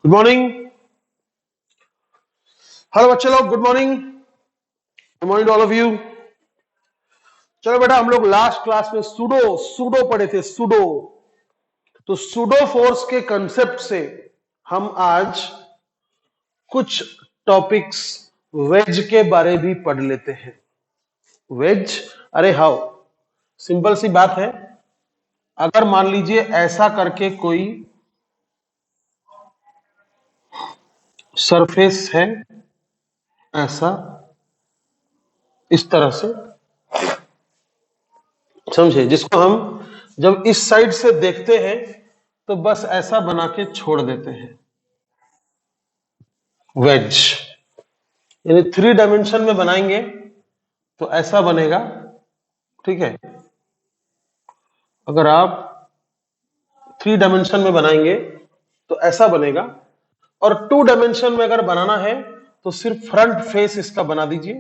Good morning. Hello बच्चे लोग, good morning. Good morning to all of you. चलो बेटा, हम लोग लास्ट क्लास में सूडो सूडो पढ़े थे। सूडो, तो सूडो फोर्स के कंसेप्ट से हम आज कुछ टॉपिक्स वेज के बारे भी पढ़ लेते हैं। वेज, अरे हाउ सिंपल सी बात है। अगर मान लीजिए ऐसा करके कोई सरफेस है, ऐसा इस तरह से, समझे, जिसको हम जब इस साइड से देखते हैं तो बस ऐसा बना के छोड़ देते हैं। वेज यानी 3 डायमेंशन में बनाएंगे तो ऐसा बनेगा, ठीक है। अगर आप 3 डायमेंशन में बनाएंगे तो ऐसा बनेगा, और 2 डायमेंशन में अगर बनाना है तो सिर्फ फ्रंट फेस इसका बना दीजिए।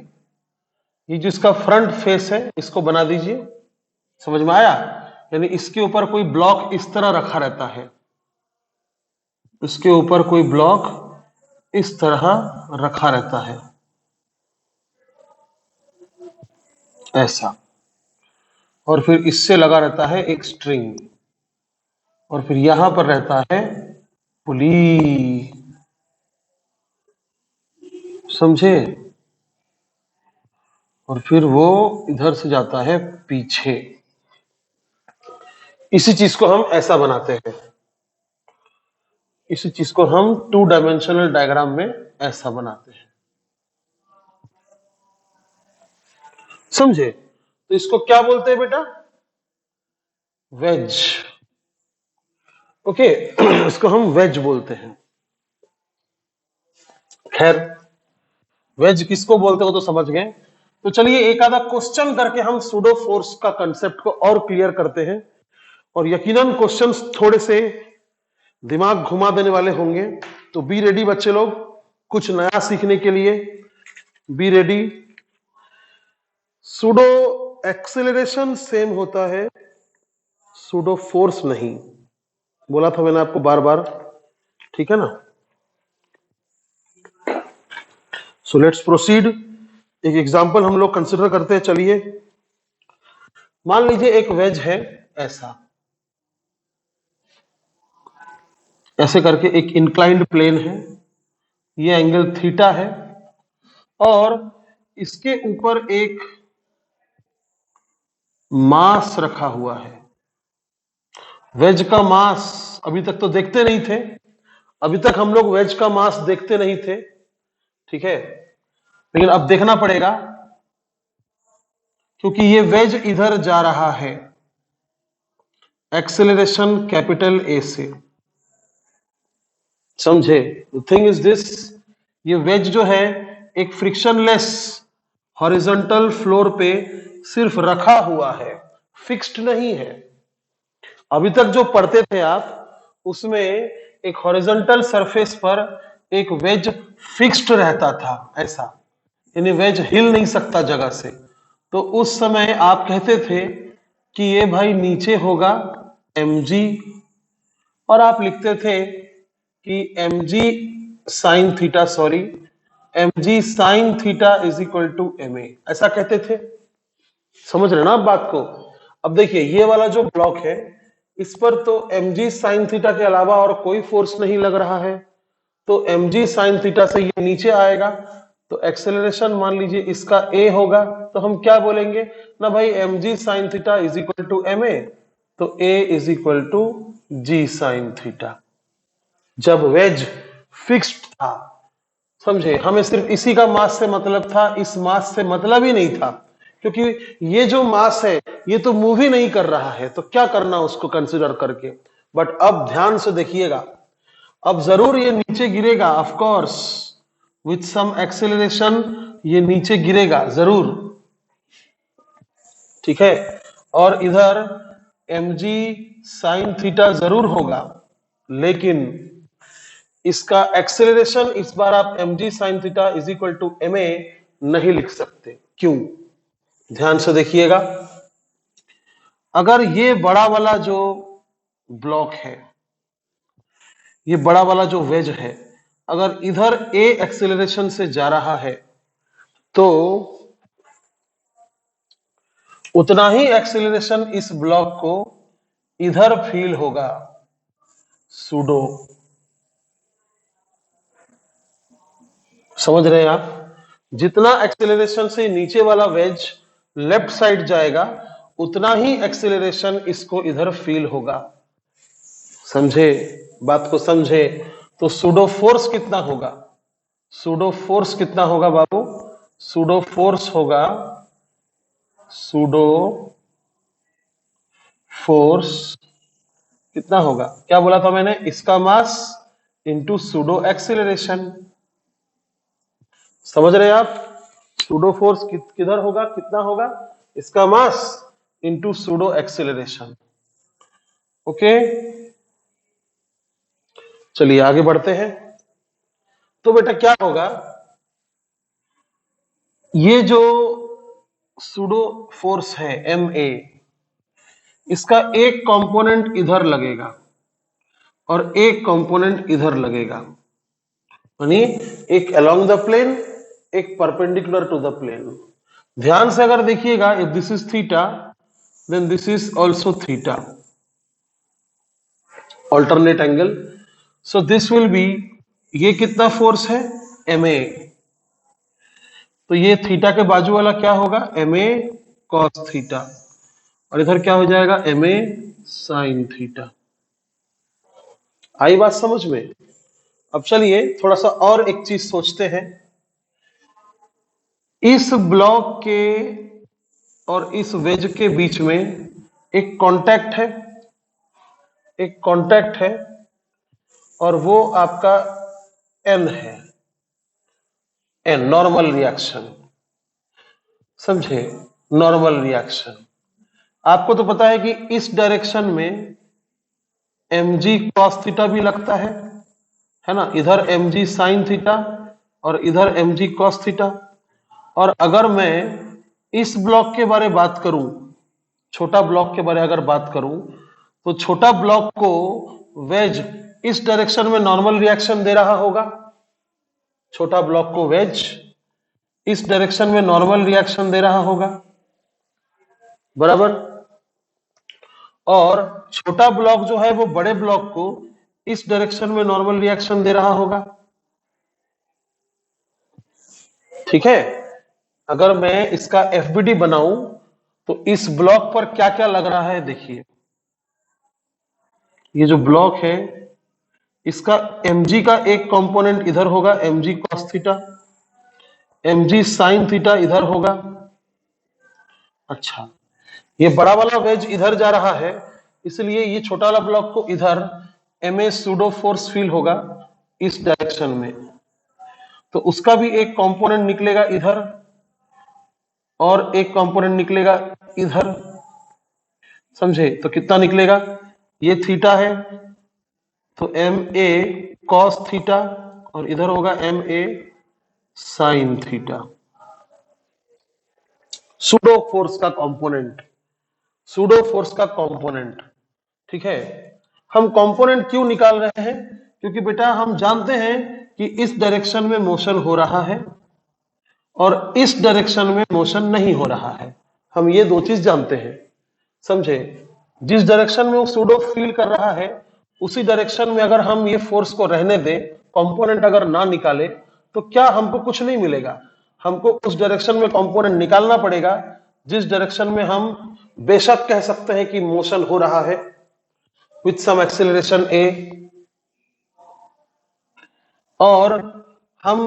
ये जिसका फ्रंट फेस है इसको बना दीजिए। समझ में आया? यानी इसके ऊपर कोई ब्लॉक इस तरह रखा रहता है, इसके ऊपर कोई ब्लॉक इस तरह रखा रहता है, ऐसा, और फिर इससे लगा रहता है एक स्ट्रिंग, और फिर यहां पर रहता है पुली। समझे? और फिर वो इधर से जाता है पीछे। इसी चीज को हम ऐसा बनाते हैं। इसी चीज को हम 2 डायमेंशनल डायग्राम में ऐसा बनाते हैं। समझे? तो इसको क्या बोलते हैं बेटा? वेज। ओके, इसको हम वेज बोलते हैं। खैर, वेज किसको बोलते हो तो समझ गए। तो चलिए एक आधा क्वेश्चन करके हम सूडो फोर्स का कंसेप्ट को और क्लियर करते हैं, और यकीनन क्वेश्चंस थोड़े से दिमाग घुमा देने वाले होंगे। तो बी रेडी बच्चे लोग, कुछ नया सीखने के लिए be ready. Pseudo acceleration same होता है, सूडो फोर्स नहीं। बोला था मैंने आपको बार बार, ठीक है ना। So let's proceed. एक एग्जांपल हम लोग कंसिडर करते हैं। चलिए मान लीजिए एक वेज है, ऐसा, ऐसे करके एक इंक्लाइंड प्लेन है, ये एंगल थीटा है, और इसके ऊपर एक मास रखा हुआ है। वेज का मास अभी तक तो देखते नहीं थे, अभी तक हम लोग वेज का मास देखते नहीं थे, ठीक है, लेकिन अब देखना पड़ेगा क्योंकि ये वेज इधर जा रहा है एक्सेलरेशन कैपिटल ए से। समझे? द थिंग इज दिस, ये वेज जो है एक फ्रिक्शनलेस हॉरिजॉन्टल फ्लोर पे सिर्फ रखा हुआ है, फिक्स्ड नहीं है। अभी तक जो पढ़ते थे आप उसमें एक हॉरिजॉन्टल सरफेस पर एक वेज फिक्स्ड रहता था, ऐसा, यानी वेज हिल नहीं सकता जगह से। तो उस समय आप कहते थे कि ये भाई नीचे होगा mg, और आप लिखते थे कि mg sine theta, sorry, mg sine theta is equal to ma, ऐसा कहते थे। समझ रहे ना आप बात को? अब देखिए ये वाला जो ब्लॉक है इस पर तो mg साइन थीटा के अलावा और कोई फोर्स नहीं लग रहा है, तो mg साइन थीटा से ये नीचे आएगा, तो एक्सेलरेशन मान लीजिए इसका a होगा, तो हम क्या बोलेंगे ना भाई, mg sine theta is equal to ma, तो a is equal to g sine theta. जब वेज फिक्स्ड था, समझे, हमें सिर्फ इसी का मास से मतलब था, इस मास से मतलब ही नहीं था, क्योंकि ये जो मास है ये तो मूव ही नहीं कर रहा है, तो क्या करना उसको कंसिडर करके। बट अब ध्यान से देखिएगा, अब जरूर ये नीचे गिरेगा, of course with some acceleration ये नीचे गिरेगा जरूर, ठीक है, और इधर mg साइन थीटा जरूर होगा, लेकिन इसका एक्सेलरेशन इस बार आप mg sine theta is equal to ma नहीं लिख सकते। क्यों? ध्यान से देखिएगा, अगर ये बड़ा वाला जो ब्लॉक है ये बड़ा वाला जो वेज है अगर इधर ए एक्सेलरेशन से जा रहा है तो उतना ही एक्सेलरेशन इस ब्लॉक को इधर फील होगा, सूडो। समझ रहे हैं आप? जितना एक्सेलरेशन से नीचे वाला वेज लेफ्ट साइड जाएगा उतना ही एक्सेलरेशन इसको इधर फील होगा। समझे? बात को समझे? तो सूडो फोर्स कितना होगा? सूडो फोर्स कितना होगा बाबू? सूडो फोर्स होगा, सूडो फोर्स कितना होगा? क्या बोला था मैंने? इसका मास इंटू सूडो एक्सेलरेशन। समझ रहे हैं आप? सूडो फोर्स किधर होगा? कितना होगा? इसका mass into pseudo acceleration. Okay, चलिए आगे बढ़ते हैं। तो बेटा क्या होगा, ये जो सूडो फोर्स है MA, इसका एक कंपोनेंट इधर लगेगा और एक कंपोनेंट इधर लगेगा, यानी एक अलोंग द प्लेन, एक परपेंडिकुलर टू द प्लेन। ध्यान से अगर देखिएगा, if this is theta then this is also theta, alternate angle. So this will be, ये कितना फोर्स है? MA। तो ये थीटा के बाजू वाला क्या होगा? MA cos थीटा, और इधर क्या हो जाएगा? MA sin theta. आई बात समझ में? अब चलिए थोड़ा सा और एक चीज सोचते हैं। इस ब्लॉक के और इस वेज के बीच में एक कांटेक्ट है, एक कांटेक्ट है, और वो आपका N है, N नॉर्मल रिएक्शन। समझे? Normal reaction. आपको तो पता है कि इस डायरेक्शन में mg cos थीटा भी लगता है ना? इधर mg sin थीटा और इधर mg cos थीटा। और अगर मैं इस ब्लॉक के बारे बात करूं, छोटा ब्लॉक के बारे अगर बात करूं, तो छोटा ब्लॉक को वेज इस डायरेक्शन में नॉर्मल रिएक्शन दे रहा होगा। छोटा ब्लॉक को वेज इस डायरेक्शन में नॉर्मल रिएक्शन दे रहा होगा, बराबर। और छोटा ब्लॉक जो है वो बड़े ब्लॉक को इस डायरेक्शन में नॉर्मल रिएक्शन दे रहा होगा। ठीक है? अगर मैं इसका FBD बनाऊं तो इस ब्लॉक पर क्या क्या लग रहा है देखिए। ये जो ब्लॉक है इसका mg का एक कंपोनेंट इधर होगा, mg cos theta, mg sin theta इधर होगा। अच्छा, ये बड़ा वाला वेज इधर जा रहा है, इसलिए ये छोटा वाला ब्लॉक को इधर MA सूडो फोर्स फील होगा इस डायरेक्शन में, तो उसका भी एक कंपोनेंट निकलेगा इधर और एक कंपोनेंट निकलेगा इधर। समझे? तो कितना निकलेगा? ये थीटा है तो MA cos थीटा और इधर होगा MA sin theta. Pseudo force का कंपोनेंट, सूडो फोर्स का कंपोनेंट। ठीक है? हम कंपोनेंट क्यों निकाल रहे हैं? क्योंकि बेटा हम जानते हैं कि इस डायरेक्शन में मोशन हो रहा है और इस डायरेक्शन में मोशन नहीं हो रहा है। हम ये दो चीज जानते हैं। समझे? जिस डायरेक्शन में वो सूडो फील कर रहा है उसी डायरेक्शन में अगर हम ये फोर्स को रहने दें, कंपोनेंट अगर ना निकाले, तो क्या हमको कुछ नहीं मिलेगा? हमको उस डायरेक्शन में कंपोनेंट निकालना पड़ेगा जिस डायरेक्शन में हम बेशक कह सकते हैं कि मोशन हो रहा है विथ सम एक्सेलरेशन A, और हम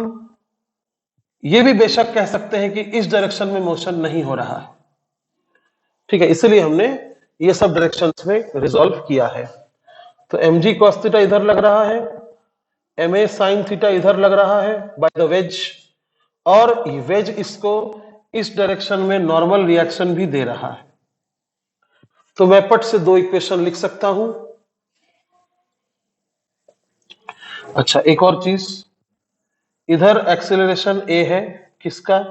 ये भी बेशक कह सकते हैं कि इस डायरेक्शन में मोशन नहीं हो रहा है। ठीक है? इसलिए हमने ये सब डायरेक्शंस में रिजॉल्व किया है। तो mg cos थीटा इधर लग रहा है, MA sin थीटा इधर लग रहा है बाय द वेज, और वेज इसको इस डायरेक्शन में नॉर्मल रिएक्शन भी दे रहा है। तो मैं पट से दो इक्वेशन लिख सकता हूं। अच्छा, एक और चीज, इधर एक्सेलरेशन A है, किसका?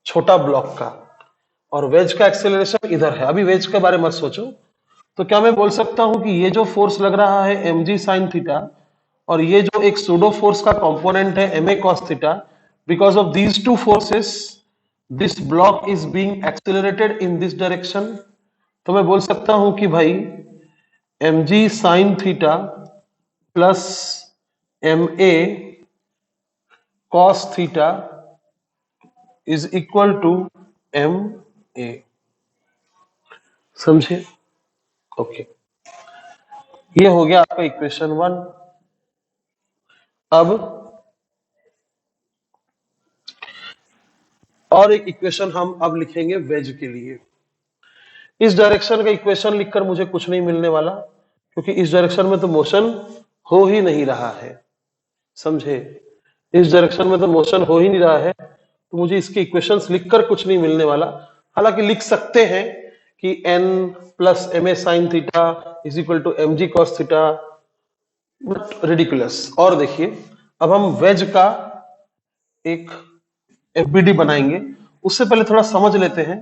छोटा ब्लॉक का, और वेज का एक्सेलरेशन इधर है। अभी वेज के बारे में सोचो, तो क्या मैं बोल सकता हूं कि ये जो फोर्स लग रहा है mg sin थीटा, और ये जो एक सूडो फोर्स का कंपोनेंट है ma cos theta, because of these two forces this block is being accelerated in this direction. तो मैं बोल सकता हूं कि भाई mg sin theta plus ma cos theta is equal to ma। समझे? ओके, ये हो गया आपका इक्वेशन 1। अब और एक इक्वेशन हम अब लिखेंगे वेज के लिए। इस डायरेक्शन का इक्वेशन लिखकर मुझे कुछ नहीं मिलने वाला, क्योंकि इस डायरेक्शन में तो मोशन हो ही नहीं रहा है। समझे? इस डायरेक्शन में तो मोशन हो ही नहीं रहा है, तो मुझे इसके इक्वेशंस लिखकर कुछ नहीं मिलने वाला। हालांकि लिख सकते हैं कि n plus M A sine theta is equal to M G cos theta, but ridiculous. और देखिए, अब हम वेज का एक एफबीडी बनाएंगे। उससे पहले थोड़ा समझ लेते हैं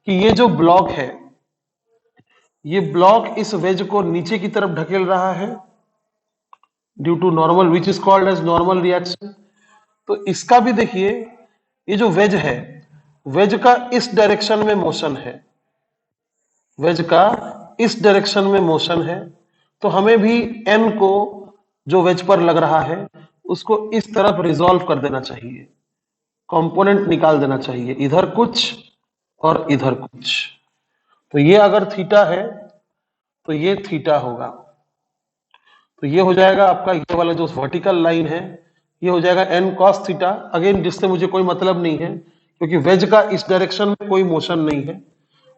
कि ये जो ब्लॉक है, ये ब्लॉक इस वेज को नीचे की तरफ ढकेल रहा है due to normal which is called as normal reaction. तो इसका भी देखिए, ये जो वेज है, वेज का इस डायरेक्शन में मोशन है, वेज का इस डायरेक्शन में मोशन है। तो हमें भी एन को जो वेज पर लग रहा है उसको इस तरफ रिजॉल्व कर देना चाहिए, कंपोनेंट निकाल देना चाहिए, इधर कुछ और इधर कुछ। तो ये अगर थीटा है तो ये थीटा होगा। तो ये हो जाएगा आपका, ये वाला जो वर्टिकल लाइन है ये हो जाएगा n cos थीटा, अगेन जिससे मुझे कोई मतलब नहीं है, क्योंकि वेज का इस डायरेक्शन में कोई मोशन नहीं है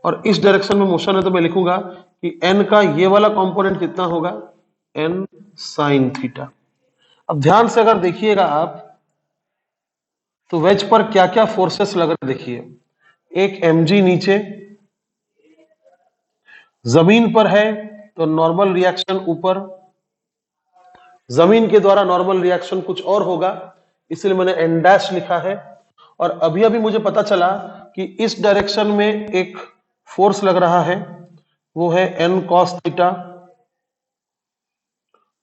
और इस डायरेक्शन में मोशन है। तो मैं लिखूंगा कि n का ये वाला कंपोनेंट कितना होगा, n sin थीटा। अब ध्यान से अगर देखिएगा आप, तो वेज पर क्या क्या फोर्सेस लग रहे देखिए। एक mg नीचे जमीन पर है, तो नॉर्मल रिएक्शन ऊपर, जमीन के द्वारा नॉर्मल रिएक्शन कुछ और होगा, इसलिए मैंने n डैश लिखा है। और अभी अभी मुझे पता चला कि इस डायरेक्शन में एक फोर्स लग रहा है, वो है n cos थीटा,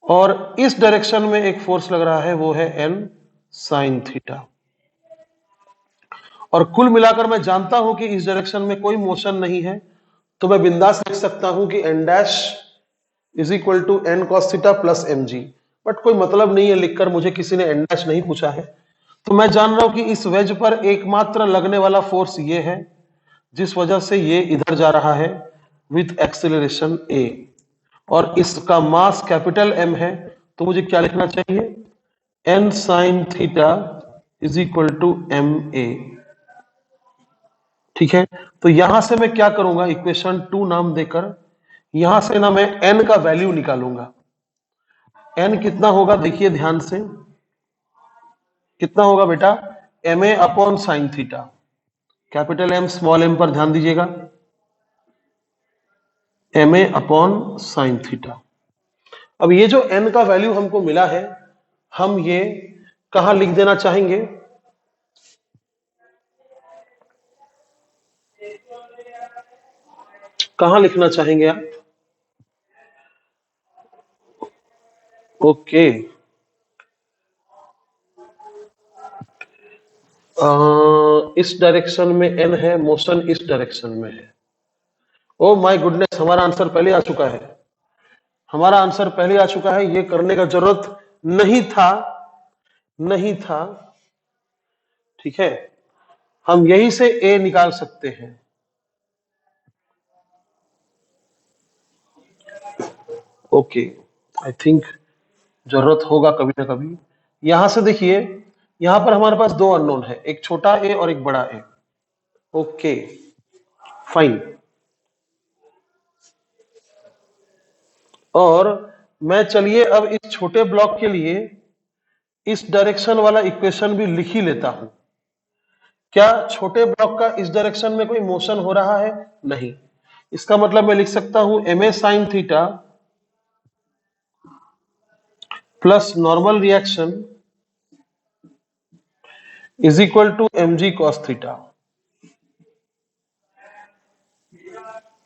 और इस डायरेक्शन में एक फोर्स लग रहा है, वो है n sin थीटा। और कुल मिलाकर मैं जानता हूं कि इस डायरेक्शन में कोई मोशन नहीं है, तो मैं बिंदास लिख सकता हूं कि n dash is equal to n cos theta plus mg। But कोई मतलब नहीं है लिखकर, मुझे किसी ने n डैश नहीं पूछा है। तो मैं जान रहा हूं कि इस वेज पर एकमात्र लगने वाला फोर्स ये है, जिस वजह से ये इधर जा रहा है विथ एक्सेलरेशन a, और इसका मास कैपिटल M है। तो मुझे क्या लिखना चाहिए, n sin theta is equal to ma। ठीक है, तो यहां से मैं क्या करूंगा, इक्वेशन 2 नाम देकर यहां से ना मैं n का वैल्यू निकालूंगा। n कितना होगा देखिए ध्यान से, कितना होगा बेटा, ma upon sine theta, capital M small m पर ध्यान दीजिएगा, ma अपॉन साइन थीटा। अब ये जो n का वैल्यू हमको मिला है, हम ये कहां लिख देना चाहेंगे, कहां लिखना चाहेंगे आप? ओके, इस डायरेक्शन में n है, मोशन इस डायरेक्शन में है। ओ माय गुडनेस, हमारा आंसर पहले आ चुका है, हमारा आंसर पहले आ चुका है, ये करने का जरूरत नहीं था, नहीं था। ठीक है, हम यहीं से a निकाल सकते हैं। ओके, आई थिंक जरूरत होगा कभी ना कभी। यहां से देखिए, यहां पर हमारे पास दो अननोन है, एक छोटा a और एक बड़ा a। ओके फाइन, और मैं चलिए अब इस छोटे ब्लॉक के लिए इस डायरेक्शन वाला इक्वेशन भी लिख ही लेता हूं। क्या छोटे ब्लॉक का इस डायरेक्शन में कोई मोशन हो रहा है? नहीं। इसका मतलब मैं लिख सकता हूं ma sin theta plus normal reaction is equal to mg cos theta.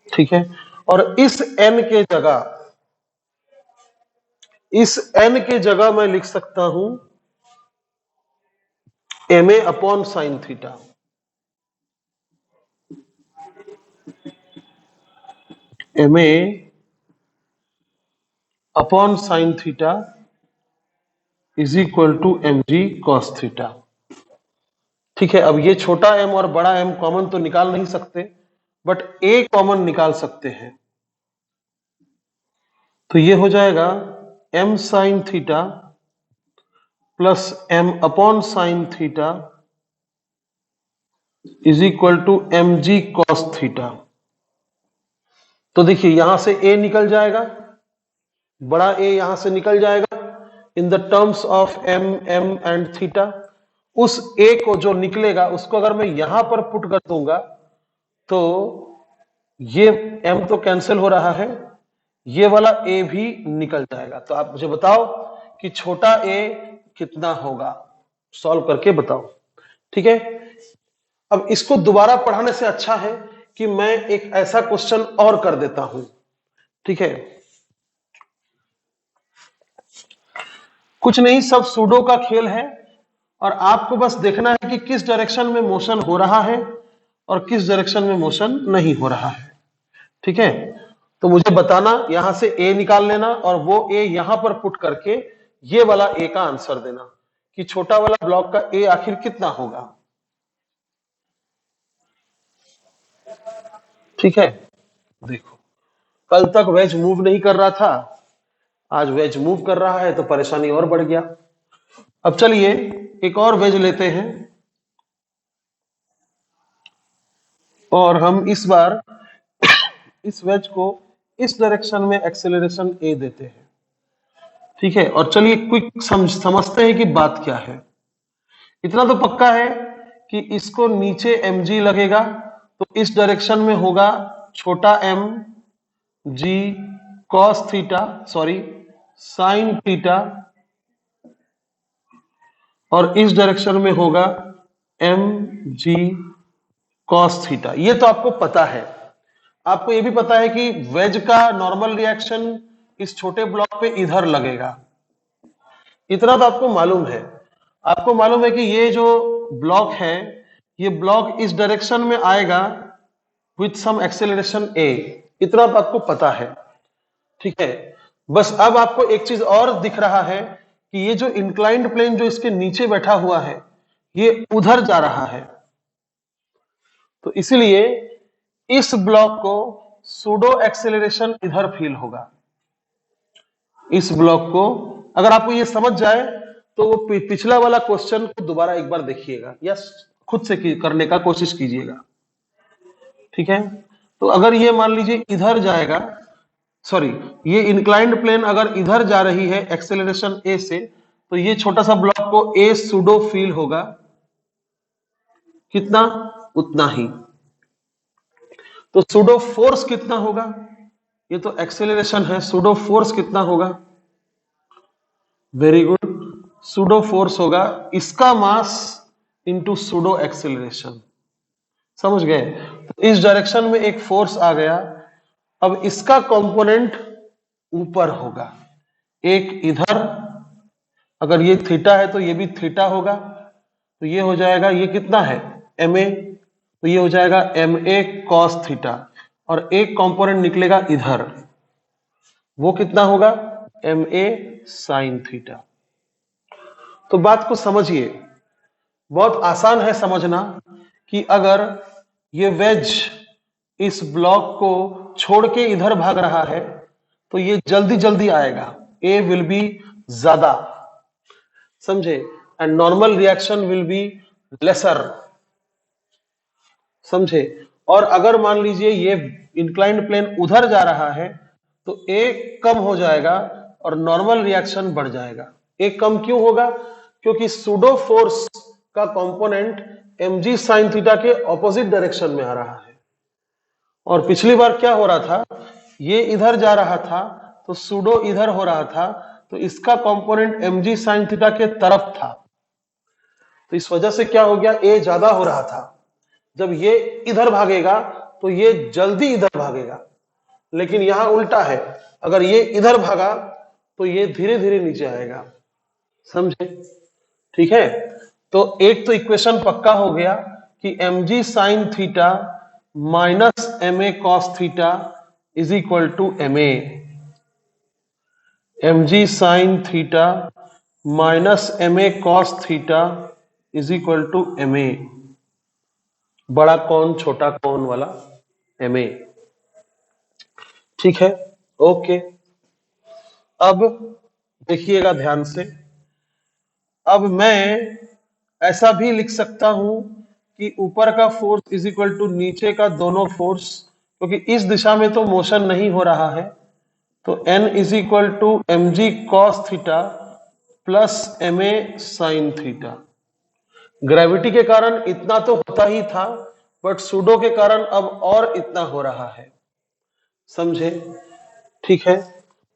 ठीक है, और इस n के जगह, इस n के जगह मैं लिख सकता हूं ma upon sine theta. ma upon sine theta is equal to mg cos theta. ठीक है, अब ये छोटा m और बड़ा M कॉमन तो निकाल नहीं सकते, बट a कॉमन निकाल सकते हैं। तो ये हो जाएगा m sine theta plus m upon sine theta is equal to mg cos theta. तो देखिए यहां से a निकल जाएगा, बड़ा A यहां से निकल जाएगा in the terms of m and theta. उस A को जो निकलेगा उसको अगर मैं यहां पर पुट कर दूंगा तो ये m तो कैंसिल हो रहा है, ये वाला A भी निकल जाएगा। तो आप मुझे बताओ कि छोटा a कितना होगा, सॉल्व करके बताओ। ठीक है, अब इसको दोबारा पढ़ाने से अच्छा है कि मैं एक ऐसा क्वेश्चन और कर देता हूं। ठीक है, कुछ नहीं, सब सूडो का खेल है और आपको बस देखना है कि किस डायरेक्शन में मोशन हो रहा है और किस डायरेक्शन में मोशन नहीं हो रहा है। ठीक है, तो मुझे बताना, यहां से ए निकाल लेना और वो ए यहां पर पुट करके ये वाला ए का आंसर देना कि छोटा वाला ब्लॉक का ए आखिर कितना होगा। ठीक है, देखो कल तक वेज मूव नहीं कर रहा था, आज वेज मूव कर रहा है तो परेशानी और बढ़ गया। अब चलिए एक और वेज लेते हैं और हम इस बार इस वेज को इस डायरेक्शन में एक्सेलरेशन ए देते हैं। ठीक है, और चलिए क्विक समझते हैं कि बात क्या है। इतना तो पक्का है कि इसको नीचे mg लगेगा तो इस डायरेक्शन में होगा छोटा m g cos theta, sorry sine theta, और इस डायरेक्शन में होगा m g cos थीटा। ये तो आपको पता है। आपको ये भी पता है कि वेज का नॉर्मल रिएक्शन इस छोटे ब्लॉक पे इधर लगेगा, इतना तो आपको मालूम है। आपको मालूम है कि ये जो ब्लॉक है ये ब्लॉक इस डायरेक्शन में आएगा विथ सम एक्सेलरेशन a, इतना तो आपको पता है। ठीक है, बस अब आपको एक चीज और दिख रहा है कि ये जो इंक्लाइंड प्लेन जो इसके नीचे बैठा हुआ है ये उधर जा रहा है, तो इसलिए इस ब्लॉक को सूडो एक्सेलरेशन इधर फील होगा। इस ब्लॉक को अगर आपको ये समझ जाए तो वो पिछला वाला क्वेश्चन को दोबारा एक बार देखिएगा या खुद से करने का कोशिश कीजिएगा। ठीक है, तो अगर ये मान लीजिए इधर जाएगा, सॉरी ये इंक्लाइंड प्लेन अगर इधर जा रही है एक्सेलरेशन ए से, तो ये छोटा सा ब्लॉक को ए सूडो फील होगा, कितना, उतना ही। तो सूडो फोर्स कितना होगा, ये तो एक्सेलरेशन है, सूडो फोर्स कितना होगा, वेरी गुड, सूडो फोर्स होगा इसका मास इंटू सूडो एक्सेलरेशन। समझ गए, तो इस डायरेक्शन में एक फोर्स आ गया, अब इसका कंपोनेंट ऊपर होगा, एक इधर, अगर ये थीटा है तो ये भी थीटा होगा, तो ये हो जाएगा, ये कितना है ma, तो ये हो जाएगा ma cos थीटा, और एक कंपोनेंट निकलेगा इधर, वो कितना होगा ma sin थीटा। तो बात को समझिए, बहुत आसान है समझना कि अगर ये वेज इस ब्लॉक को छोड़ के इधर भाग रहा है तो ये जल्दी जल्दी आएगा, a विल बी ज्यादा, समझे, and normal reaction will be lesser, समझे। और अगर मान लीजिए ये इंक्लाइंड प्लेन उधर जा रहा है तो a कम हो जाएगा और नॉर्मल रिएक्शन बढ़ जाएगा। a कम क्यों होगा, क्योंकि सूडो फोर्स का कंपोनेंट mg sin थीटा के ऑपोजिट डायरेक्शन में आ रहा है, और पिछली बार क्या हो रहा था, ये इधर जा रहा था तो सूडो इधर हो रहा था, तो इसका कंपोनेंट mg sin थीटा के तरफ था, तो इस वजह से क्या हो गया, a ज्यादा हो रहा था। जब ये इधर भागेगा तो ये जल्दी इधर भागेगा, लेकिन यहां उल्टा है, अगर ये इधर भागा तो ये धीरे धीरे नीचे आएगा, समझे? ठीक है, तो एक तो इक्वेशन पक्का हो गया कि mg sine theta minus ma cos theta is equal to ma। mg sine theta minus ma cos theta is equal to ma, बड़ा कौन छोटा कौन वाला ma। ठीक है, ओके। अब देखिएगा ध्यान से, अब मैं ऐसा भी लिख सकता हूं कि ऊपर का फोर्स इज इक्वल टू नीचे का दोनों फोर्स, क्योंकि इस दिशा में तो मोशन नहीं हो रहा है, तो n is equal to M G cos theta plus M A sine theta. Gravity के कारण इतना तो होता ही था, बट सूडो के कारण अब और इतना हो रहा है, समझे? ठीक है,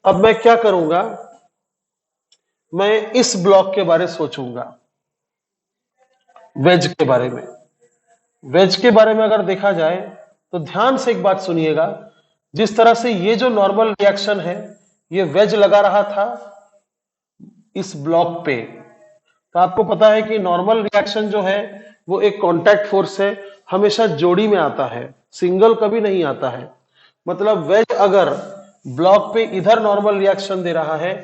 अब मैं क्या करूंगा, मैं इस ब्लॉक के बारे सोचूंगा, वेज के बारे में। वेज के बारे में अगर देखा जाए तो ध्यान से एक बात सुनिएगा, जिस तरह से ये जो नॉर्मल रिएक्शन है, ये वेज लगा रहा था इस ब्लॉक पे, तो आपको पता है कि नॉर्मल रिएक्शन जो है वो एक कांटेक्ट फोर्स है, हमेशा जोड़ी में आता है, सिंगल कभी नहीं आता है। मतलब वेज अगर ब्लॉक पे इधर नॉर्मल रिएक्शन दे रहा है,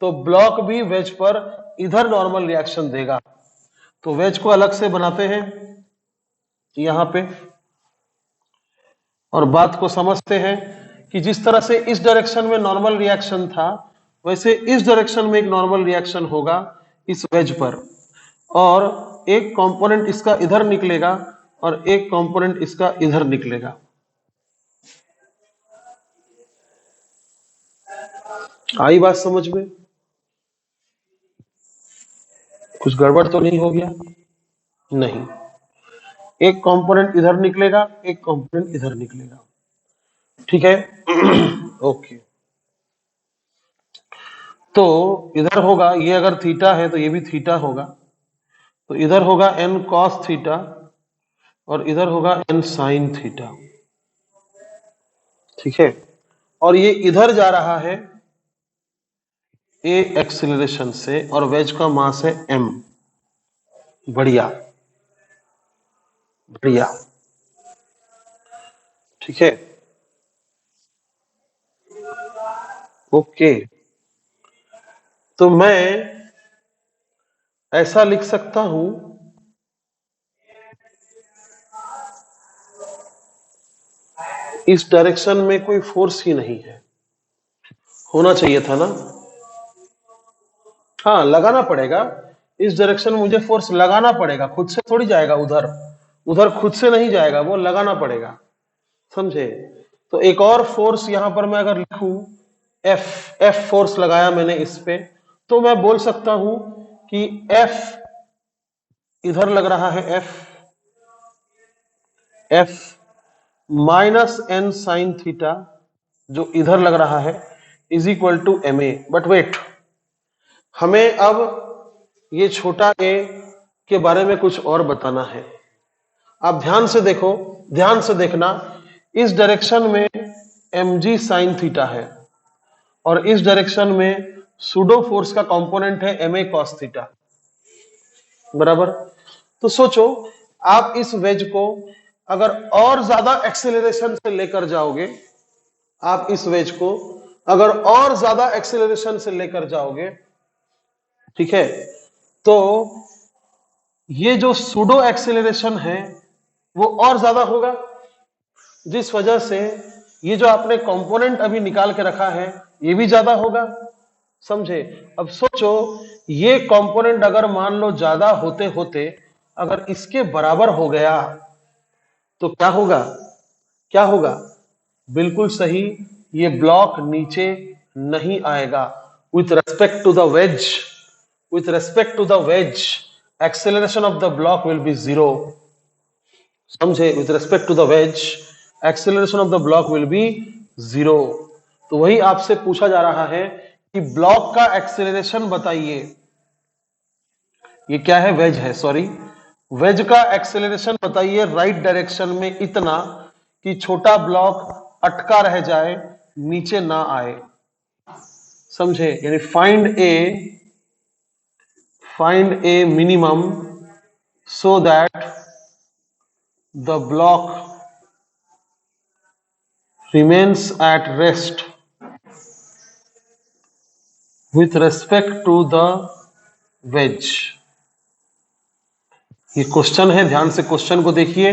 तो ब्लॉक भी वेज पर इधर नॉर्मल रिएक्शन देगा। तो वेज को अलग से बनाते हैं यहां पे, और बात को समझते हैं कि जिस तरह से इस डायरेक्शन में नॉर्मल रिएक्शन था, वैसे इस डायरेक्शन में एक नॉर्मल रिएक्शन होगा इस वेज पर, और एक कंपोनेंट इसका इधर निकलेगा और एक कंपोनेंट इसका इधर निकलेगा। आई बात समझ में? कुछ गड़बड़ तो नहीं हो गया? नहीं, एक कंपोनेंट इधर निकलेगा, एक कंपोनेंट इधर निकलेगा। ठीक है, ओके। तो इधर होगा, ये अगर थीटा है तो ये भी थीटा होगा, तो इधर होगा n cos थीटा और इधर होगा n sin थीटा। ठीक है, और ये इधर जा रहा है a एक्सीलरेशन से, और वेज का मास है m। बढ़िया बढ़िया, ठीक है, ओके। तो मैं ऐसा लिख सकता हूं, इस डायरेक्शन में कोई फोर्स ही नहीं है, होना चाहिए था ना? हाँ, लगाना पड़ेगा, इस डायरेक्शन में मुझे फोर्स लगाना पड़ेगा, खुद से थोड़ी जाएगा उधर, उधर खुद से नहीं जाएगा, वो लगाना पड़ेगा, समझे? तो एक और फोर्स यहां पर मैं अगर लिखूं, एफ फोर्स लगाया मैंने इस पे, तो मैं बोल सकता हूं कि एफ इधर लग रहा है, F minus N sine theta जो इधर लग रहा है is equal to M A. But wait, हमें अब ये छोटा ए के बारे में कुछ और बताना है। आप ध्यान से देखो, ध्यान से देखना, इस डायरेक्शन में एम जी साइन थीटा है और इस डायरेक्शन में सूडो फोर्स का कंपोनेंट है एम ए कॉस थीटा, बराबर? तो सोचो, आप इस वेज को अगर और ज्यादा एक्सेलरेशन से लेकर जाओगे, आप इस वेज को अगर और ज्यादा एक्सेलरेशन से लेकर जाओगे, ठीक है, तो ये जो सूडो एक्सेलरेशन है वो और ज्यादा होगा, जिस वजह से ये जो आपने कंपोनेंट अभी निकाल के रखा है ये भी ज्यादा होगा, समझे? अब सोचो, ये कंपोनेंट अगर मान लो ज्यादा होते होते अगर इसके बराबर हो गया तो क्या होगा? क्या होगा? बिल्कुल सही, ये ब्लॉक नीचे नहीं आएगा। With respect to the wedge, with respect to the wedge, acceleration of the block will be zero, समझे? with respect to the wedge, acceleration of the block will be zero। तो वही आपसे पूछा जा रहा है कि ब्लॉक का एक्सेलरेशन बताइए। ये क्या है? वेज है, सॉरी, वेज का एक्सेलरेशन बताइए राइट डायरेक्शन में इतना कि छोटा ब्लॉक अटका रह जाए, नीचे ना आए, समझे? यानी find A minimum so that the block remains at rest with respect to the wedge। ये क्वेश्चन है, ध्यान से क्वेश्चन को देखिए।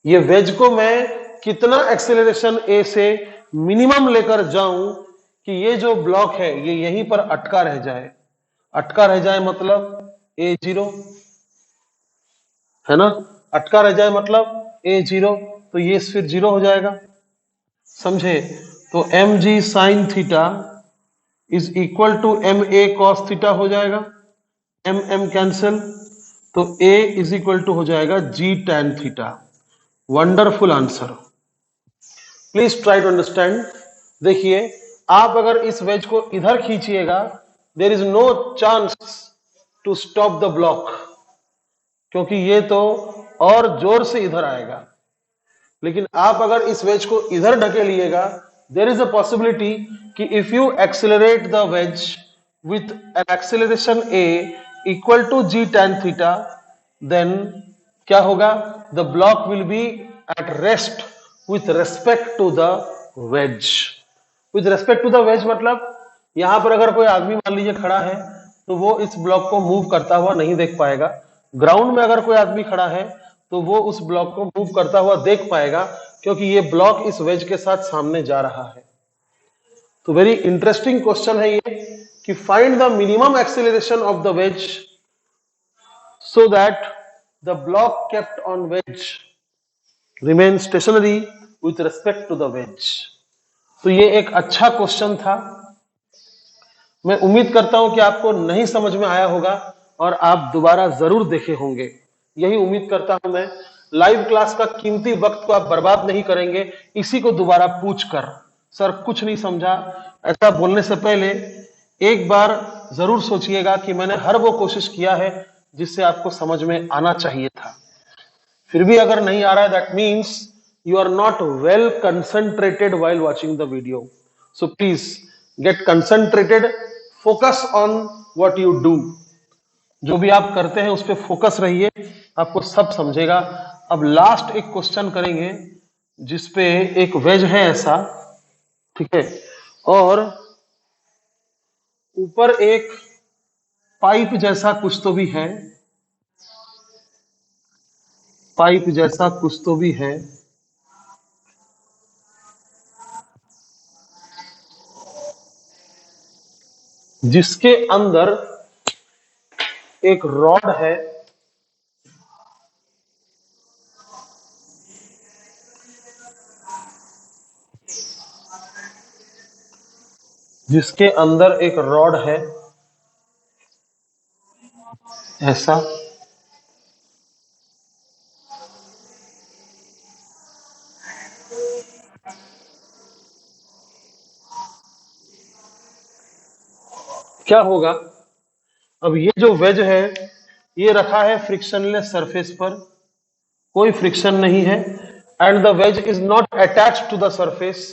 ये वेज को मैं कितना एक्सेलरेशन ए से मिनिमम लेकर जाऊं कि ये जो ब्लॉक है ये यहीं पर अटका रह जाए। अटका रह जाए मतलब ए जीरो, है ना? अटका रह जाए मतलब ए जीरो, तो ये फिर जीरो हो जाएगा, समझे? तो M G sine theta is equal to M A cos theta हो जाएगा, एम एम कैंसिल, तो ए इज इक्वल टू हो जाएगा g tan theta. Wonderful answer. Please try to understand. देखिए, आप अगर इस वेज को इधर खींचिएगा, there is no chance to stop the block, क्योंकि ये तो और जोर से इधर आएगा। लेकिन आप अगर इस वेज को इधर ढकेलिएगा, देयर इज अ पॉसिबिलिटी कि if you accelerate the wedge with an acceleration A equal to G tan theta, then क्या होगा? The block will be at rest with respect to the wedge. With respect to the wedge मतलब यहां पर अगर कोई आदमी मान लीजिए खड़ा है तो वो इस ब्लॉक को मूव करता हुआ नहीं देख पाएगा। ग्राउंड में अगर कोई आदमी खड़ा है तो वो उस ब्लॉक को मूव करता हुआ देख पाएगा, क्योंकि ये ब्लॉक इस वेज के साथ सामने जा रहा है। तो वेरी इंटरेस्टिंग क्वेश्चन है ये कि find the minimum acceleration of the wedge so that the block kept on wedge remain stationary with respect to the wedge. तो ये एक अच्छा क्वेश्चन था। मैं उम्मीद करता हूं कि आपको नहीं समझ में आया होगा और आप दोबारा जरूर देखे होंगे, यही उम्मीद करता हूं मैं। लाइव क्लास का कीमती वक्त को आप बर्बाद नहीं करेंगे इसी को दोबारा पूछकर, सर कुछ नहीं समझा, ऐसा बोलने से पहले एक बार जरूर सोचिएगा कि मैंने हर वो कोशिश किया है जिससे आपको समझ में आना चाहिए था। फिर भी अगर नहीं आ रहा है, that means you are not well concentrated while watching the video. So please get concentrated, focus on what you do. जो भी आप करते हैं उस पर फोकस रहिए, आपको सब समझेगा। अब लास्ट एक क्वेश्चन करेंगे जिसपे एक वेज है ऐसा, ठीक है, और ऊपर एक पाइप जैसा कुछ तो भी है, पाइप जैसा कुछ तो भी है, जिसके अंदर एक रॉड है, जिसके अंदर एक रॉड है ऐसा, क्या होगा? अब ये जो वेज है ये रखा है फ्रिक्शनलेस सरफेस पर, कोई फ्रिक्शन नहीं है, and the wedge is not attached to the surface,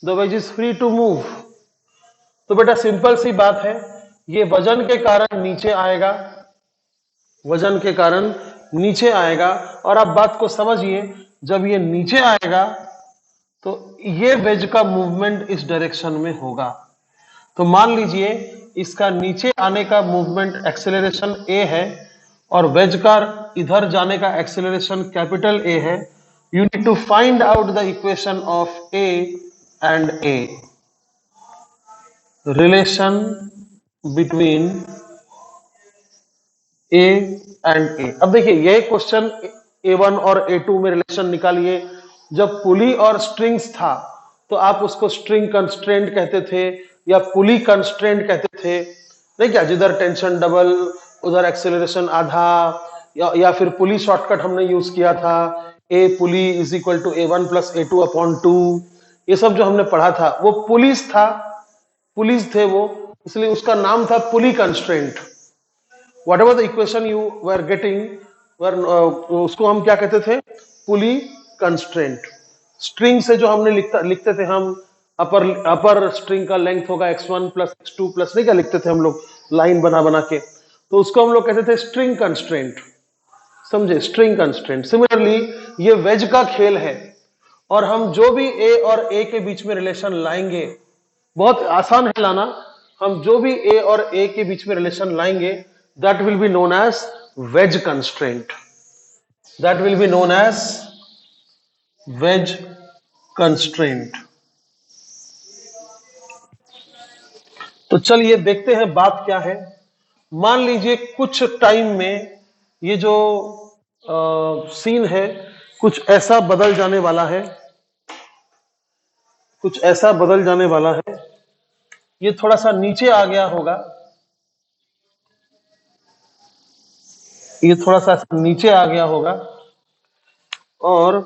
the wedge is free to move. तो बेटा सिंपल सी बात है, ये वजन के कारण नीचे आएगा, वजन के कारण नीचे आएगा। और आप बात को समझिए, जब ये नीचे आएगा तो ये वेज का मूवमेंट इस डायरेक्शन में होगा। तो मान लीजिए इसका नीचे आने का मूवमेंट एक्सेलरेशन ए है और वेज का इधर जाने का एक्सेलरेशन कैपिटल ए है। You need to find out the equation of A and A, relation between A and A. अब देखिए ये क्वेश्चन A1 और A2 में रिलेशन निकालिए। जब पुली और स्ट्रिंग्स था तो आप उसको स्ट्रिंग कंस्ट्रेंट कहते थे या पुली कंस्ट्रेंट कहते थे, नहीं क्या? जिधर टेंशन डबल उधर एक्सेलरेशन आधा, या फिर पुली शॉर्टकट हमने यूज किया था, A pulley is equal to A1 plus A2 upon 2। ये सब जो हमने पढ़ा था वो पुलिस था, पुलिस थे वो, इसलिए उसका नाम था पुली constraint. whatever the equation you were getting उसको हम क्या कहते थे? पुली कंस्ट्रेंट। स्ट्रिंग से जो हमने लिखते थे हम अपर स्ट्रिंग का लेंथ होगा x1 प्लस x2 प्लस, नहीं क्या लिखते थे हम लोग लाइन बना बना के, तो उसको हम लोग कहते थे स्ट्रिंग कंस्ट्रेंट, समझे, स्ट्रिंग कंस्ट्रेंट। सिमिलरली ये वेज का खेल है, और हम जो भी ए और ए के बीच में रिलेशन लाएंगे, बहुत आसान है लाना, हम जो भी ए और ए के बीच में रिलेशन लाएंगे that will be known as wedge constraint, that will be known as wedge constraint. तो चलिए देखते हैं बात क्या है। मान लीजिए कुछ टाइम में ये जो सीन है कुछ ऐसा बदल जाने वाला है, कुछ ऐसा बदल जाने वाला है, ये थोड़ा सा नीचे आ गया होगा, ये थोड़ा सा नीचे आ गया होगा, और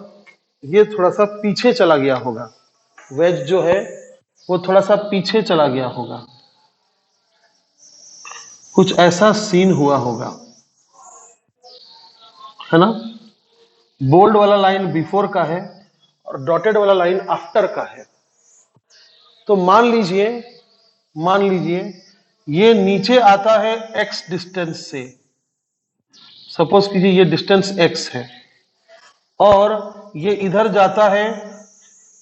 ये थोड़ा सा पीछे चला गया होगा, वेज जो है वो थोड़ा सा पीछे चला गया होगा, कुछ ऐसा सीन हुआ होगा, है ना। बोल्ड वाला लाइन बिफोर का है और डॉटेड वाला लाइन आफ्टर का है। तो मान लीजिए ये नीचे आता है x डिस्टेंस से, सपोज कीजिए ये डिस्टेंस x है, और ये इधर जाता है,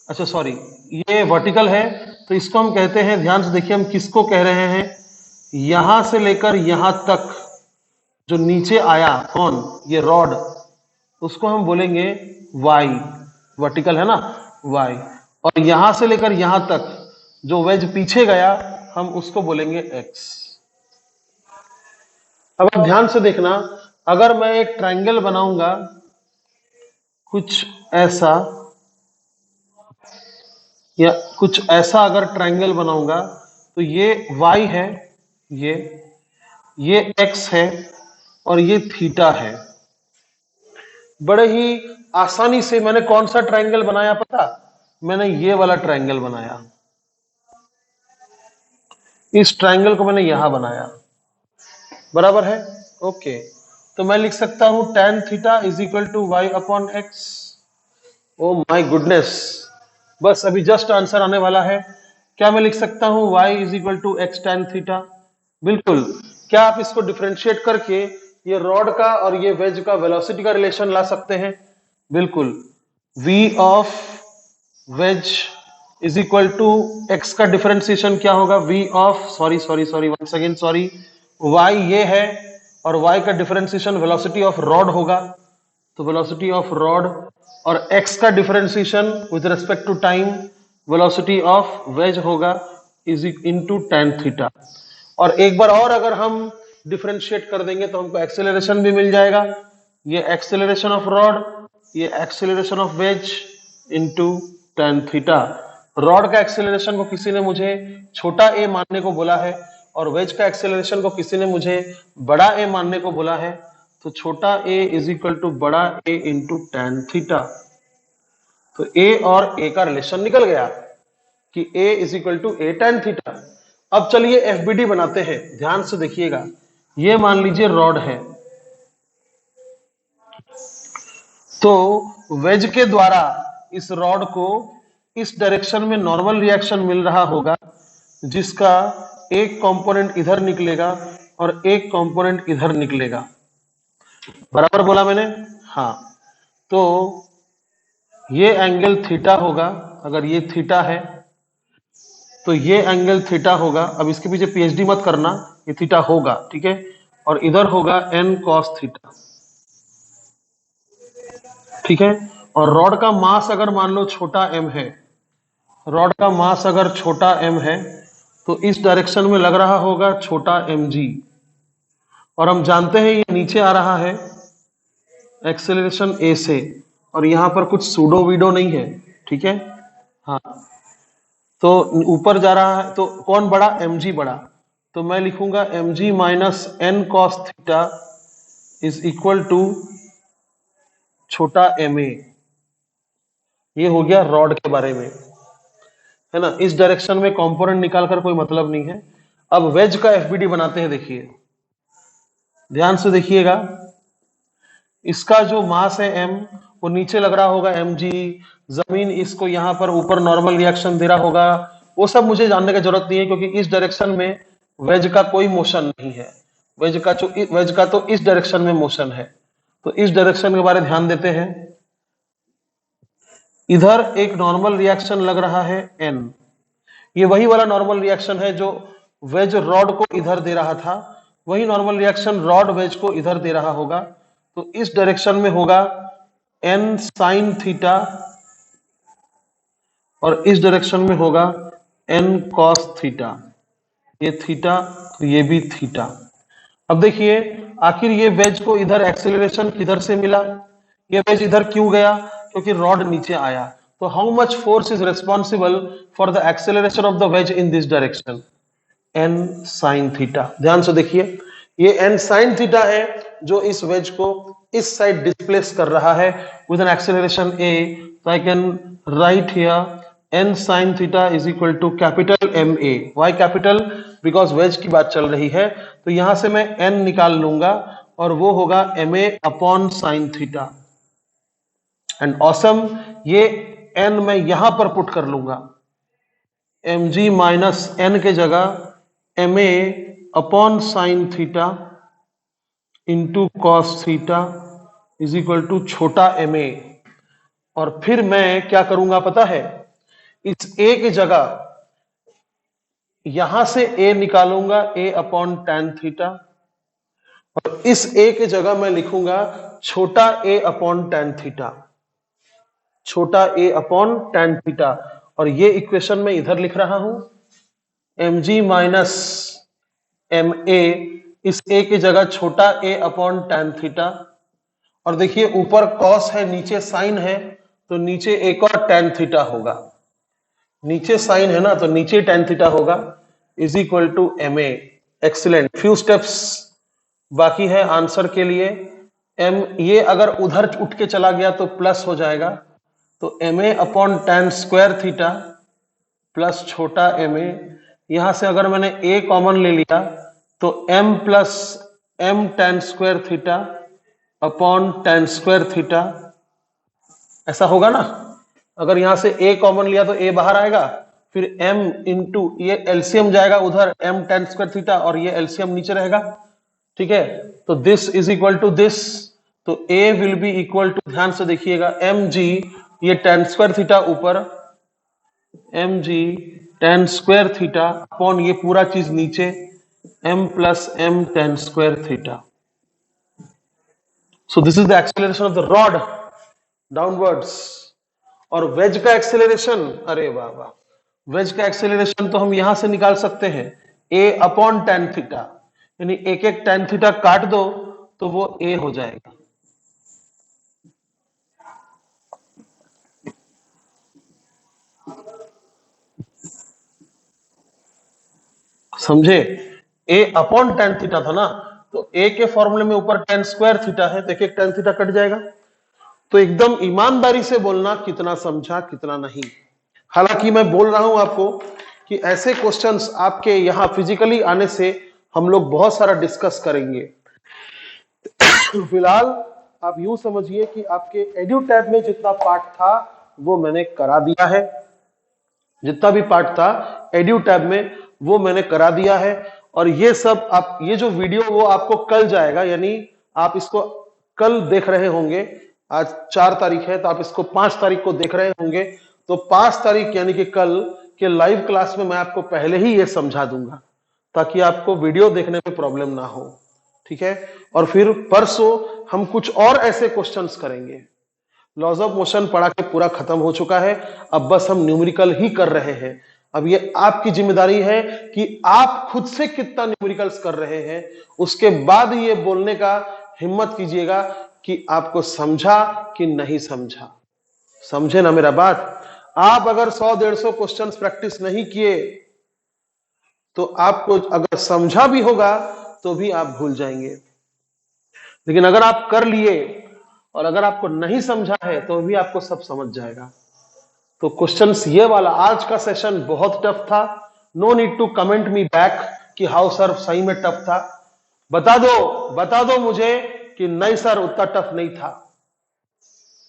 अच्छा सॉरी ये वर्टिकल है, तो इसको हम कहते हैं, ध्यान से देखिए हम किसको कह रहे हैं, यहां से लेकर यहां तक जो नीचे आया, कौन, ये रॉड, उसको हम बोलेंगे y, वर्टिकल है ना y, और यहां से लेकर यहां तक जो वेज पीछे गया हम उसको बोलेंगे x। अब आप ध्यान से देखना, अगर मैं एक ट्रायंगल बनाऊंगा कुछ ऐसा, या कुछ ऐसा अगर ट्रायंगल बनाऊंगा, तो ये y है, ये x है, और ये थीटा है। बड़े ही आसानी से मैंने कौन सा ट्रायंगल बनाया पता, मैंने ये वाला ट्रायंगल बनाया, इस ट्रायंगल को मैंने यहां बनाया, बराबर है, ओके। तो मैं लिख सकता हूं tan theta is equal to Y upon X. Oh my goodness, बस अभी जस्ट आंसर आने वाला है। क्या मैं लिख सकता हूं y is equal to X tan theta? बिल्कुल। क्या आप इसको डिफरेंशिएट करके ये रॉड का और ये वेज का वेलोसिटी का रिलेशन ला सकते हैं? बिल्कुल। v of wedge is equal to X का डिफरेंशिएशन क्या होगा, v of, sorry once again sorry, y ये है और y का डिफरेंशिएशन वेलोसिटी ऑफ रॉड होगा, तो वेलोसिटी ऑफ रॉड, और x का differentiation with respect to time velocity of wedge होगा इज इनटू tan थीटा। और एक बार और अगर हम डिफरेंशिएट कर देंगे तो हमको एक्सेलरेशन भी मिल जाएगा, ये एक्सेलरेशन ऑफ रॉड, ये acceleration of ways into tan theta. Rod का एक्सेलरेशन को किसी ने मुझे छोटा a मानने को बोला है, और वेज का एक्सेलरेशन को किसी ने मुझे बड़ा a मानने को बोला है, तो छोटा a इज इक्वल टू बड़ा a इंटू tan थीटा। तो a और a का रिलेशन निकल गया कि a is equal to a tan theta. अब चलिए एफबीडी बनाते हैं, ध्यान से देखिएगा। ये मान लीजिए रॉड है, तो वेज के द्वारा इस रॉड को इस डायरेक्शन में नॉर्मल रिएक्शन मिल रहा होगा, जिसका एक कंपोनेंट इधर निकलेगा और एक कंपोनेंट इधर निकलेगा, बराबर बोला मैंने, हाँ। तो ये एंगल थीटा होगा, अगर ये थीटा है तो ये एंगल थीटा होगा। अब इसके पीछे पीएचडी मत करना, ये थीटा होगा, ठीक है। और इधर होगा n cos थीटा, ठीक है। और रॉड का मास अगर मान लो छोटा m है, रॉड का मास अगर छोटा m है, तो इस डायरेक्शन में लग रहा होगा छोटा mg, और हम जानते हैं ये नीचे आ रहा है एक्सेलरेशन a से, और यहां पर कुछ सूडो वीडो नहीं है, ठीक है, हाँ। तो ऊपर जा रहा है, तो कौन बड़ा, mg बड़ा, तो मैं लिखूंगा mg minus n cos theta is equal to छोटा ma। ये हो गया रॉड के बारे में, है ना। इस डायरेक्शन में कंपोनेंट निकालकर कोई मतलब नहीं है। अब वेज का एफबीडी बनाते हैं, देखिए ध्यान से देखिएगा। इसका जो मास है m, वो नीचे लग रहा होगा mg, जमीन इसको यहां पर ऊपर नॉर्मल रिएक्शन दे रहा होगा, वो सब मुझे जानने की जरूरत नहीं है, क्योंकि इस डायरेक्शन में वेज का कोई मोशन नहीं है। वेज का तो इस डायरेक्शन में मोशन है। तो इस डायरेक्शन के बारे में ध्यान देते हैं। इधर एक नॉर्मल रिएक्शन लग रहा है एन, ये वही वाला नॉर्मल रिएक्शन है जो वेज रॉड को इधर दे रहा था, वही नॉर्मल रिएक्शन रॉड वेज को इधर दे रहा होगा। तो इस डायरेक्शन में होगा एन साइन थीटा, और इस डायरेक्शन में होगा एन कॉस थीटा। ये थीटा, ये भी थीटा। अब देखिए आखिर ये वेज को इधर एक्सेलरेशन किधर से मिला, ये वेज इधर क्यों गया, क्योंकि रॉड नीचे आया। तो how much force is responsible for the acceleration of the wedge in this direction, N sine theta. ध्यान से देखिए, ये एन साइन थीटा है जो इस वेज को इस साइड डिस्प्लेस कर रहा है विद एन एक्सेलरेशन ए। तो I can write here N sine theta is equal to capital M A. Why capital, because wedge की बात चल रही है। तो यहां से मैं एन निकाल लूंगा और वो होगा M A upon sine theta. And awesome, ये एन मैं यहां पर पुट कर लूंगा, एम जी माइनस एन के जगह M A upon sine theta into cos theta is equal to छोटा एम ए। और फिर मैं क्या करूंगा पता है, इस ए की जगह यहां से ए निकालूंगा, ए अपॉन टैन थीटा, और इस ए की जगह मैं लिखूंगा छोटा ए अपॉन टैन थीटा, छोटा ए अपॉन टैन थीटा। और ये इक्वेशन मैं इधर लिख रहा हूं, M G minus M A, इस ए की जगह छोटा ए अपॉन टैन थीटा। और देखिए ऊपर कॉस है, नीचे साइन है, तो नीचे एक और टैन थीटा होगा, नीचे साइन है ना तो नीचे टैन थीटा होगा, is equal to M A. Excellent, few steps बाकी है आंसर के लिए। एम ये अगर उधर उठ के चला गया तो प्लस हो जाएगा, तो M A upon tan square theta plus छोटा एम ए। यहां से अगर मैंने ए कॉमन ले लिया तो M plus M tan square theta upon tan square theta, ऐसा होगा ना। अगर यहां से ए कॉमन लिया तो ए बाहर आएगा, फिर m इंटू ये एलसीएम जाएगा उधर m टैन स्क्वायर थीटा, और ये एलसीएम नीचे रहेगा, ठीक है। तो this is equal to this, तो a will be equal to, ध्यान से देखिएगा, एम जी, ये टैन स्क्वायर थीटा ऊपर, M G tan square theta upon ये पूरा चीज नीचे, m plus m tan square theta. So this is the acceleration of the rod downwards. और वेज का एक्सेलरेशन, अरे वाह वाह, वेज का एक्सेलरेशन तो हम यहां से निकाल सकते हैं, ए अपॉन टैन थीटा, यानी एक एक टैन थीटा काट दो तो वो ए हो जाएगा। समझे, ए अपॉन टैन थीटा था ना, तो ए के फॉर्मूले में ऊपर टैन स्क्वायर थीटा है, तो एक एक टैन थीटा कट जाएगा। तो एकदम ईमानदारी से बोलना कितना समझा कितना नहीं। हालांकि मैं बोल रहा हूं आपको कि ऐसे क्वेश्चंस आपके यहां फिजिकली आने से हम लोग बहुत सारा डिस्कस करेंगे। फिलहाल आप यूं समझिए कि आपके एड्यू टैब में जितना पार्ट था वो मैंने करा दिया है, जितना भी पार्ट था एड्यू टैब में वो मैंने करा दिया है। और ये सब आप, ये जो वीडियो वो आपको कल जाएगा, यानी आप इसको कल देख रहे होंगे, आज 4 तारीख है तो आप इसको 5 तारीख को देख रहे होंगे। तो 5 तारीख यानी कि कल के लाइव क्लास में मैं आपको पहले ही ये समझा दूंगा, ताकि आपको वीडियो देखने में प्रॉब्लम ना हो, ठीक है। और फिर परसों हम कुछ और ऐसे क्वेश्चंस करेंगे। लॉज ऑफ मोशन पढ़ा के पूरा खत्म हो चुका है, अब बस हम न्यूमेरिकल ही कर रहे हैं। अब ये आपकी जिम्मेदारी है कि आप खुद से कितना न्यूमेरिकल्स कर रहे हैं, उसके बाद ये बोलने का हिम्मत कीजिएगा कि आपको समझा कि नहीं समझा। समझे ना मेरा बात। आप अगर 100-150 क्वेश्चंस प्रैक्टिस नहीं किए तो आपको अगर समझा भी होगा तो भी आप भूल जाएंगे, लेकिन अगर आप कर लिए और अगर आपको नहीं समझा है तो भी आपको सब समझ जाएगा। तो क्वेश्चंस ये वाला आज का सेशन बहुत टफ था। No need to comment me back कि हाउ सर सही में टफ था। बता दो मुझे कि नहीं सर उतना टफ नहीं था।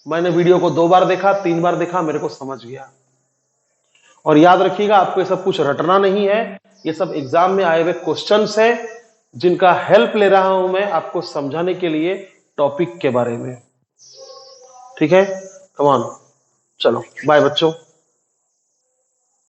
मैंने वीडियो को 2 बार देखा, 3 बार देखा, मेरे को समझ गया। और याद रखिएगा, आपको ये सब कुछ रटना नहीं है, ये सब एग्जाम में आए हुए क्वेश्चंस हैं जिनका हेल्प ले रहा हूं मैं आपको समझाने के लिए टॉपिक के बारे में। ठीक है, कम ऑन, चलो बाय बच्चों।